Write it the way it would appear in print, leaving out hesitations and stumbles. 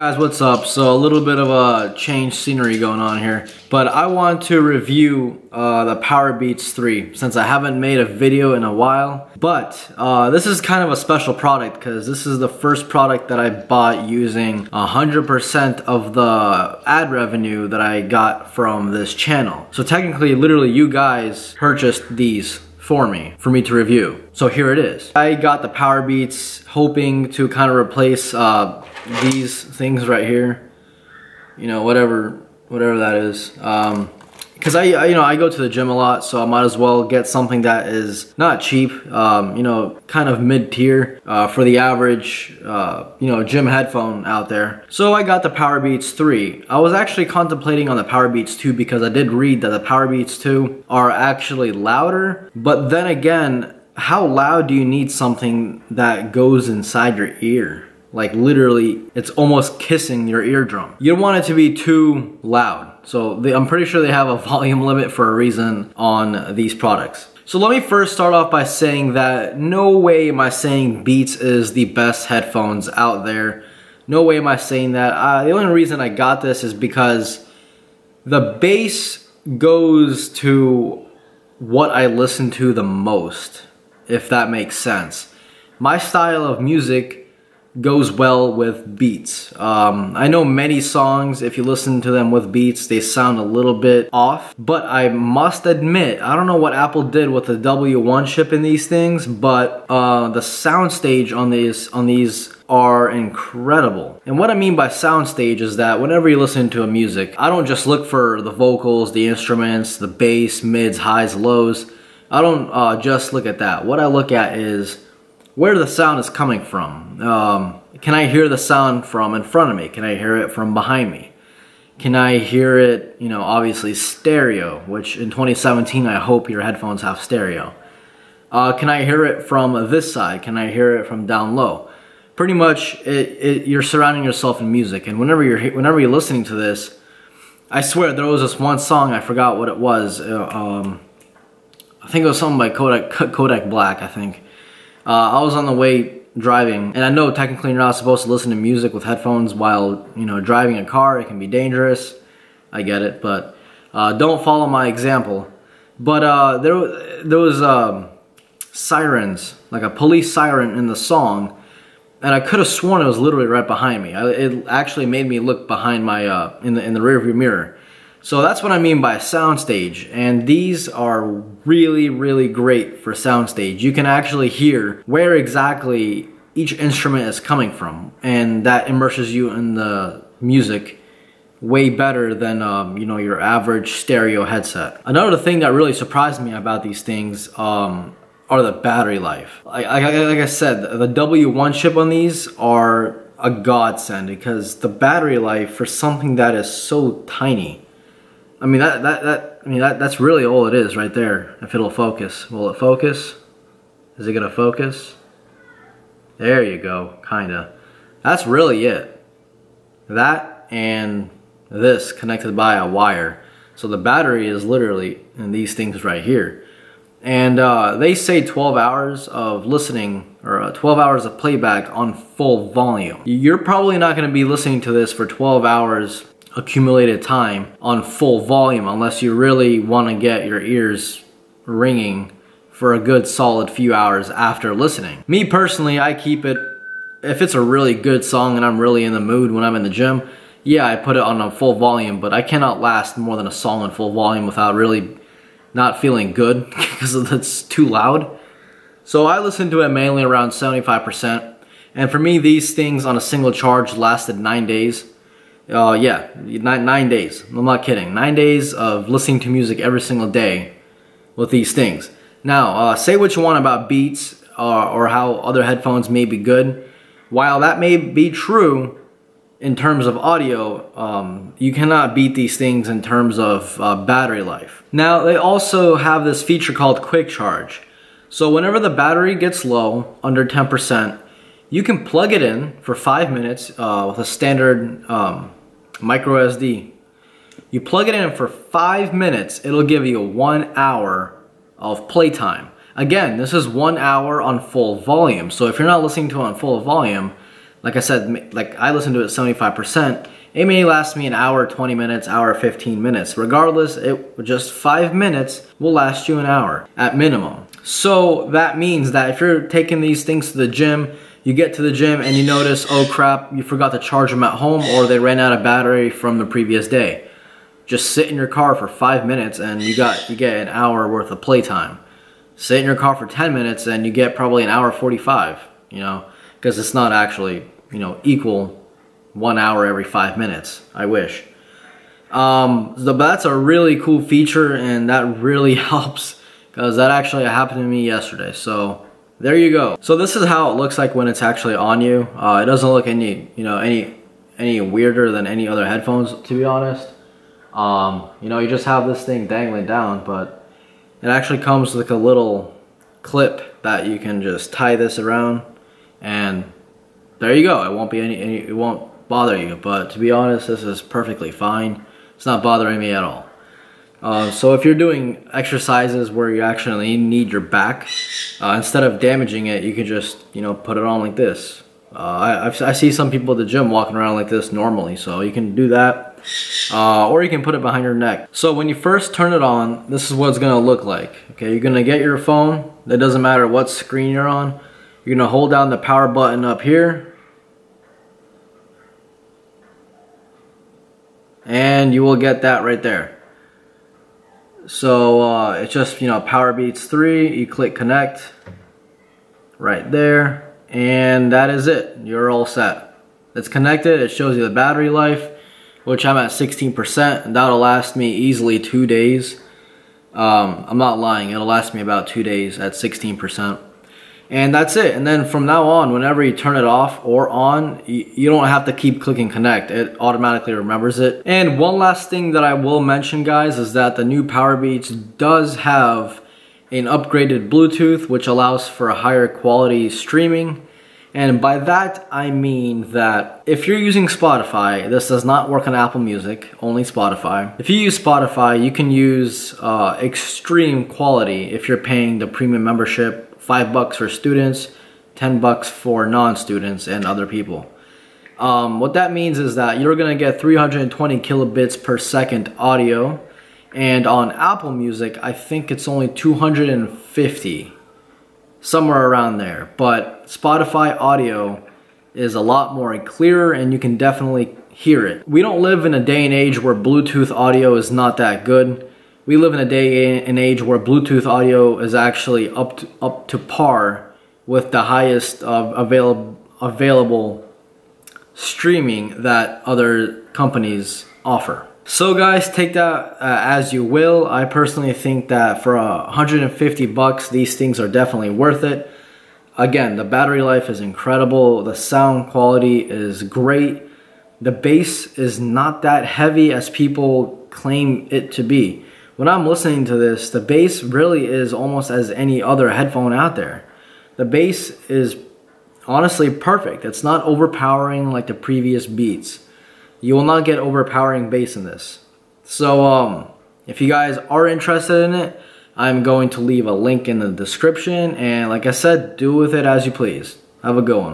Guys, what's up? So a little bit of a change scenery going on here, but I want to review the Powerbeats 3 since I haven't made a video in a while. But this is kind of a special product because this is the first product that I bought using 100% of the ad revenue that I got from this channel. So technically, literally, you guys purchased these for me to review. So here it is. I got the Powerbeats hoping to kind of replace these things right here, you know, whatever that is, because I go to the gym a lot, so I might as well get something that is not cheap, you know, kind of mid-tier for the average you know, gym headphone out there. So I got the Powerbeats 3. I was actually contemplating on the Powerbeats 2 because I did read that the Powerbeats 2 are actually louder, but then again, how loud do you need something that goes inside your ear? Like literally, it's almost kissing your eardrum. You don't want it to be too loud. So I'm pretty sure they have a volume limit for a reason on these products. So let me first start off by saying that no way am I saying Beats is the best headphones out there. No way am I saying that. The only reason I got this is because the bass goes to what I listen to the most, if that makes sense. My style of music goes well with beats. I know many songs, if you listen to them with beats, they sound a little bit off, but I must admit, I don't know what Apple did with the W1 chip in these things, but the soundstage on these are incredible. And what I mean by soundstage is that whenever you listen to a music, I don't just look for the vocals, the instruments, the bass, mids, highs, lows. I don't just look at that. What I look at is where the sound is coming from. Can I hear the sound from in front of me? Can I hear it from behind me? Can I hear it, you know, obviously stereo, which in 2017 I hope your headphones have stereo. Can I hear it from this side? Can I hear it from down low? Pretty much, you're surrounding yourself in music, and whenever you're listening to this, I swear there was this one song, I forgot what it was. I think it was something by Kodak Black, I think. I was on the way driving, and I know technically you're not supposed to listen to music with headphones while, you know, driving a car. It can be dangerous. I get it, but don't follow my example. But there was sirens, like a police siren in the song, and I could have sworn it was literally right behind me. It actually made me look behind my in the rearview mirror. So that's what I mean by soundstage, and these are really, really great for soundstage. You can actually hear where exactly each instrument is coming from, and that immerses you in the music way better than you know, your average stereo headset. Another thing that really surprised me about these things are the battery life. Like I said, the W1 chip on these are a godsend because the battery life for something that is so tiny, I mean, that's really all it is right there. If it'll focus. Will it focus? Is it gonna focus? There you go, kinda. That's really it. That and this connected by a wire. So the battery is literally in these things right here. And they say 12 hours of listening, or 12 hours of playback on full volume. You're probably not gonna be listening to this for 12 hours accumulated time on full volume unless you really want to get your ears ringing for a good solid few hours after listening. Me personally, I keep it, if it's a really good song and I'm really in the mood when I'm in the gym, yeah, I put it on a full volume, but I cannot last more than a song on full volume without really not feeling good because it's too loud. So I listen to it mainly around 75%, and for me these things on a single charge lasted 9 days. Yeah, 9 days. I'm not kidding. 9 days of listening to music every single day with these things. Now, say what you want about Beats or how other headphones may be good. While that may be true in terms of audio, you cannot beat these things in terms of battery life. Now, they also have this feature called Quick Charge. So whenever the battery gets low, under 10%, you can plug it in for 5 minutes with a standard micro SD. You plug it in for 5 minutes, it'll give you 1 hour of playtime. Again, this is 1 hour on full volume. So if you're not listening to it on full volume, like I said, like I listen to it 75%, it may last me an hour, 20 minutes, hour, 15 minutes. Regardless, just 5 minutes will last you an hour at minimum. So that means that if you're taking these things to the gym, you get to the gym and you notice, oh crap, you forgot to charge them at home, or they ran out of battery from the previous day. Just sit in your car for 5 minutes and you get an hour worth of playtime. Sit in your car for 10 minutes and you get probably an hour 45, you know, because it's not actually, you know, equal 1 hour every 5 minutes. I wish. So that's a really cool feature, and that really helps, because that actually happened to me yesterday. So there you go. So this is how it looks like when it's actually on you. It doesn't look any weirder than any other headphones, to be honest. You know, you just have this thing dangling down, but it actually comes with like a little clip that you can just tie this around, and there you go. It won't be it won't bother you. But to be honest, this is perfectly fine. It's not bothering me at all. So if you're doing exercises where you actually need your back, instead of damaging it, you can just, you know, put it on like this. I see some people at the gym walking around like this normally, so you can do that. Or you can put it behind your neck. So when you first turn it on, this is what it's gonna look like. Okay, you're gonna get your phone. It doesn't matter what screen you're on. You're gonna hold down the power button up here, and you will get that right there. So it's just, you know, Powerbeats 3. You click connect right there, and that is it. You're all set. It's connected. It shows you the battery life, which I'm at 16%, and that'll last me easily 2 days. I'm not lying. It'll last me about 2 days at 16%. And that's it. And then from now on, whenever you turn it off or on, you don't have to keep clicking connect. It automatically remembers it. And one last thing that I will mention, guys, is that the new Powerbeats does have an upgraded Bluetooth, which allows for a higher quality streaming. And by that, I mean that if you're using Spotify, this does not work on Apple Music, only Spotify. If you use Spotify, you can use extreme quality if you're paying the premium membership. $5 for students, $10 for non-students and other people. What that means is that you're gonna get 320 kilobits per second audio, and on Apple Music, I think it's only 250, somewhere around there. But Spotify audio is a lot more clearer, and you can definitely hear it. We don't live in a day and age where Bluetooth audio is not that good. We live in a day and age where Bluetooth audio is actually up to par with the highest available streaming that other companies offer. So guys, take that as you will. I personally think that for $150, these things are definitely worth it. Again, the battery life is incredible. The sound quality is great. The bass is not that heavy as people claim it to be. When I'm listening to this, the bass really is almost as any other headphone out there. The bass is honestly perfect. It's not overpowering like the previous Beats. You will not get overpowering bass in this. So if you guys are interested in it, I'm going to leave a link in the description. And like I said, do with it as you please. Have a good one.